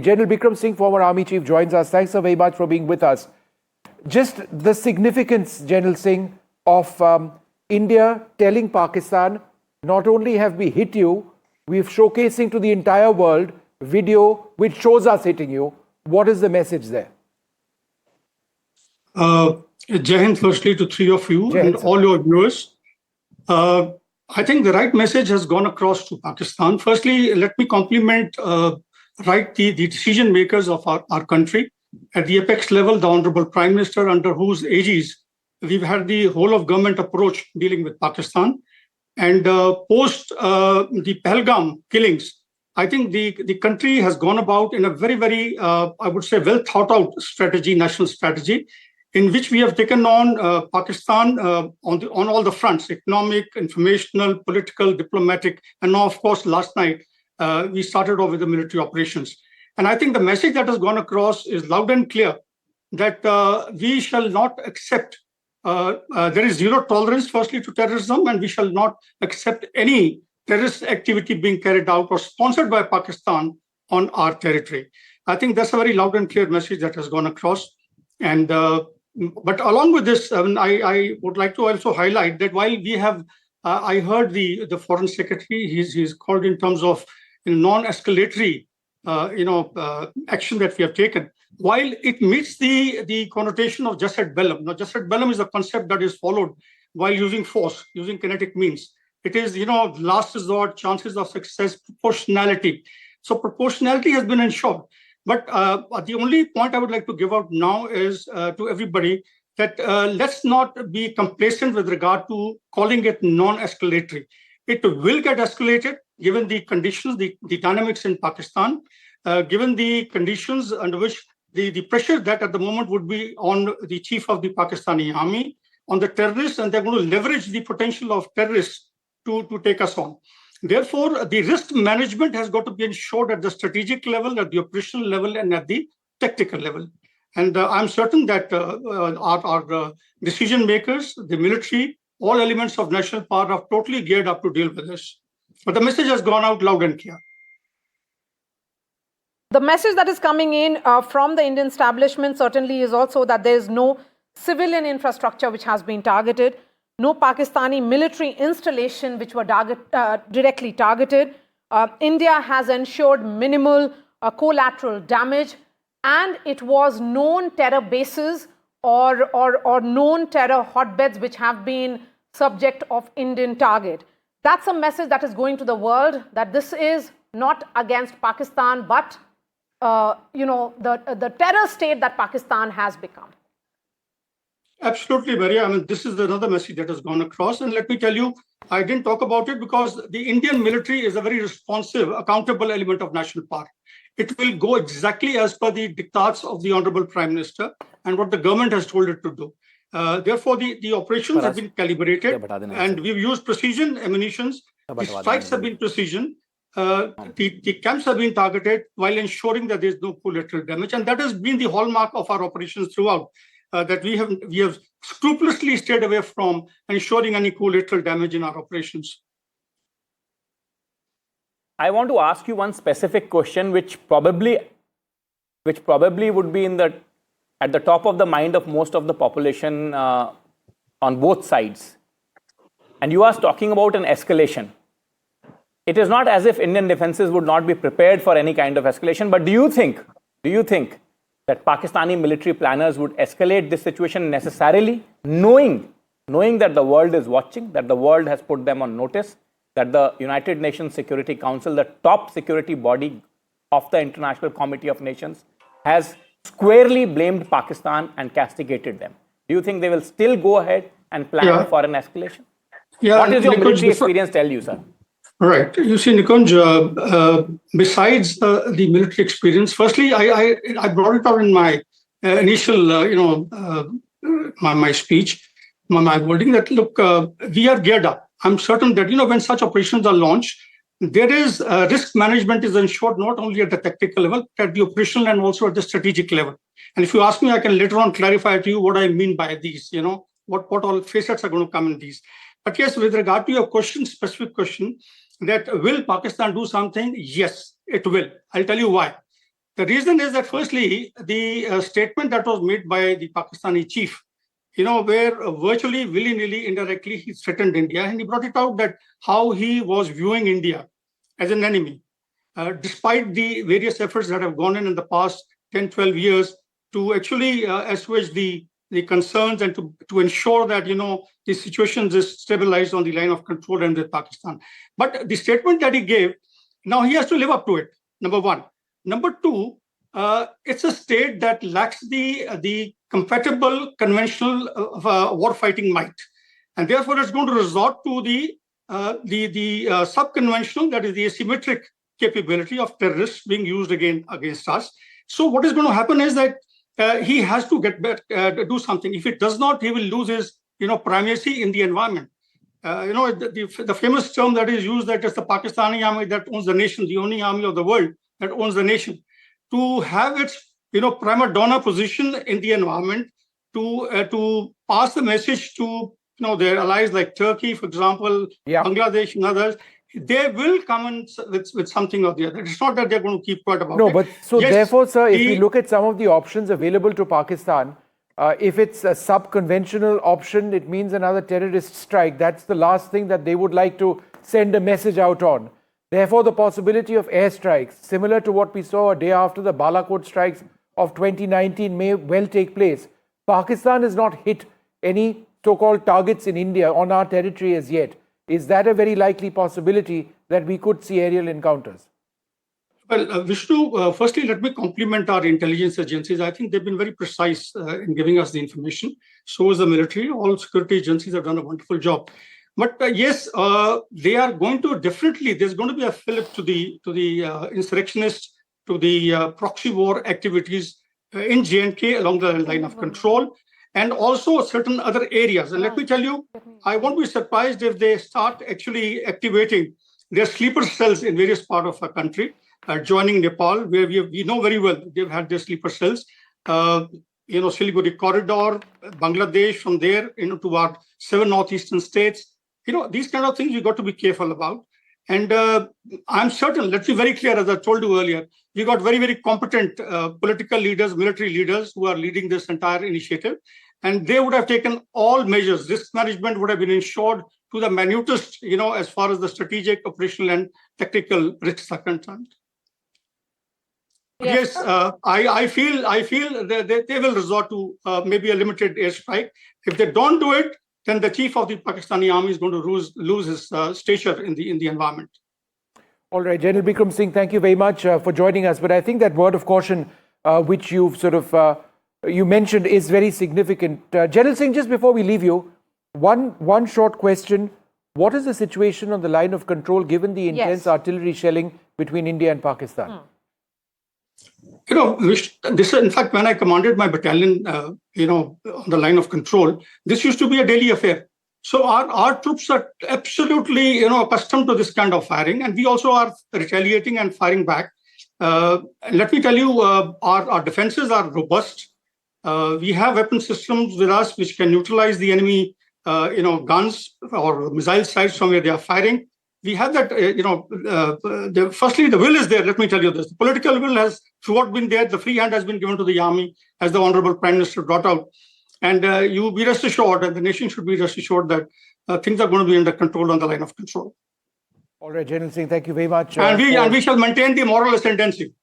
General Bikram Singh, former Army Chief, joins us. Thanks so very much for being with us. Just the significance, General Singh, of India telling Pakistan, not only have we hit you, we're showcasing to the entire world video which shows us hitting you. What is the message there? Jai Hind, firstly, to three of you and all your viewers. I think the right message has gone across to Pakistan. Firstly, let me compliment the decision makers of our country. At the apex level, the Honorable Prime Minister, under whose aegis we've had the whole of government approach dealing with Pakistan. And post the Pahalgam killings, I think the country has gone about in a very, very, I would say, well thought out strategy, national strategy, in which we have taken on Pakistan on all the fronts: economic, informational, political, diplomatic, and now, of course, last night we started off with the military operations. And I think the message that has gone across is loud and clear that we shall not accept. There is zero tolerance, firstly, to terrorism, and we shall not accept any terrorist activity being carried out or sponsored by Pakistan on our territory. I think that's a very loud and clear message that has gone across. And but along with this, I would like to also highlight that while we have, I heard the Foreign Secretary, he's called in terms of non-escalatory, action that we have taken. While it meets the connotation of jus ad bellum. Now, jus ad bellum is a concept that is followed while using force, using kinetic means. It is, last resort, chances of success, proportionality. So proportionality has been ensured. But the only point I would like to give out now is to everybody that let's not be complacent with regard to calling it non-escalatory. It will get escalated given the conditions, the dynamics in Pakistan, given the conditions under which the pressure that at the moment would be on the chief of the Pakistani army, on the terrorists, and they're going to leverage the potential of terrorists to take us on. Therefore, the risk management has got to be ensured at the strategic level, at the operational level, and at the tactical level. And I'm certain that our decision makers, the military, all elements of national power are totally geared up to deal with this. But the message has gone out loud and clear. The message that is coming in from the Indian establishment certainly is also that there is no civilian infrastructure which has been targeted, no Pakistani military installation which were directly targeted. India has ensured minimal collateral damage, and it was known terror bases or known terror hotbeds which have been subject of Indian target. That's a message that is going to the world, that this is not against Pakistan, but the terror state that Pakistan has become. Absolutely, Maria. I mean, this is another message that has gone across. And let me tell you, I didn't talk about it because the Indian military is a very responsive, accountable element of national power. It will go exactly as per the diktats of the Honorable Prime Minister and what the government has told it to do. Therefore, the operations have been calibrated, and we've used precision ammunitions. The strikes have been precision. The camps have been targeted while ensuring that there is no collateral damage. And that has been the hallmark of our operations throughout. That we have scrupulously stayed away from ensuring any collateral damage in our operations. I want to ask you one specific question, which probably would be at the top of the mind of most of the population on both sides. And you are talking about an escalation. It is not as if Indian defenses would not be prepared for any kind of escalation. But do you think that Pakistani military planners would escalate this situation necessarily, knowing that the world is watching, that the world has put them on notice, that the United Nations Security Council, the top security body of the International Committee of Nations, has squarely blamed Pakistan and castigated them? Do you think they will still go ahead and plan for an escalation? What does your military experience tell you, sir? Right. You see, Nikunj, besides the military experience, firstly, I brought it out in my initial, my speech, my wording that, look, we are geared up. I'm certain that, when such operations are launched, there is risk management is ensured not only at the tactical level, but at the operational and also at the strategic level. And if you ask me, I can later on clarify to you what I mean by these, what all facets are going to come in these. But yes, with regard to your specific question, that will Pakistan do something? Yes, it will. I'll tell you why. The reason is that firstly, the statement that was made by the Pakistani chief, where virtually willy-nilly, indirectly, he threatened India, and he brought it out that how he was viewing India as an enemy, despite the various efforts that have gone in the past 10, 12 years to actually assuage the concerns and to ensure that, the situation is stabilized on the line of control and with Pakistan. But the statement that he gave, now he has to live up to it, number one. Number two, it's a state that lacks the compatible conventional war-fighting might. And therefore, it's going to resort to the sub-conventional, that is the asymmetric capability of terrorists being used against us. So what is going to happen is that he has to get back, do something. If it does not, he will lose his primacy in the environment. The famous term that is used, that is the Pakistani army that owns the nation, the only army of the world that owns the nation, to have its prima donna position in the environment, to pass the message to their allies like Turkey, for example, Bangladesh and others. They will come in with something or the other. It's not that they're going to keep quiet about it. No, but so yes, therefore, sir, if we look at some of the options available to Pakistan, if it's a sub-conventional option, it means another terrorist strike. That's the last thing that they would like to send a message out on. Therefore, the possibility of airstrikes, similar to what we saw a day after the Balakot strikes of 2019, may well take place. Pakistan has not hit any so-called targets in India on our territory as yet. Is that a very likely possibility that we could see aerial encounters? Well, Vishnu, firstly, let me compliment our intelligence agencies. I think they've been very precise in giving us the information. So is the military. All security agencies have done a wonderful job. But yes, they are going to definitely, there's going to be a fillip to the insurrectionists, to the proxy war activities in J&K along the line of control, and also certain other areas. And let me tell you, I won't be surprised if they start actually activating their sleeper cells in various parts of our country, joining Nepal, where we know very well they've had their sleeper cells. Siliguri corridor, Bangladesh, from there to our 7 northeastern states. These kind of things we got to be careful about. And I'm certain, let's be very clear, as I told you earlier, we got very, very competent political leaders, military leaders who are leading this entire initiative. And they would have taken all measures. Risk management would have been ensured to the minutest, as far as the strategic, operational, and tactical risks are concerned. Yes, I feel that they will resort to maybe a limited airstrike. If they don't do it, then the chief of the Pakistani army is going to lose his stature in the environment. All right, General Bikram Singh, thank you very much for joining us. But I think that word of caution, which you've sort of you mentioned, is very significant. General Singh, just before we leave you, one short question: what is the situation on the line of control, given the intense artillery shelling between India and Pakistan? This, in fact, when I commanded my battalion, on the line of control, this used to be a daily affair. So our troops are absolutely, accustomed to this kind of firing, and we also are retaliating and firing back. Let me tell you, our defenses are robust. We have weapon systems with us which can neutralize the enemy, guns or missile sites from where they are firing. We have that, firstly, the will is there. Let me tell you this. The political will has throughout been there. The free hand has been given to the army, as the Honorable Prime Minister brought out. And you be rest assured, and the nation should be rest assured that things are going to be under control on the line of control. All right, General Singh, thank you very much. And we shall maintain the moral ascendancy.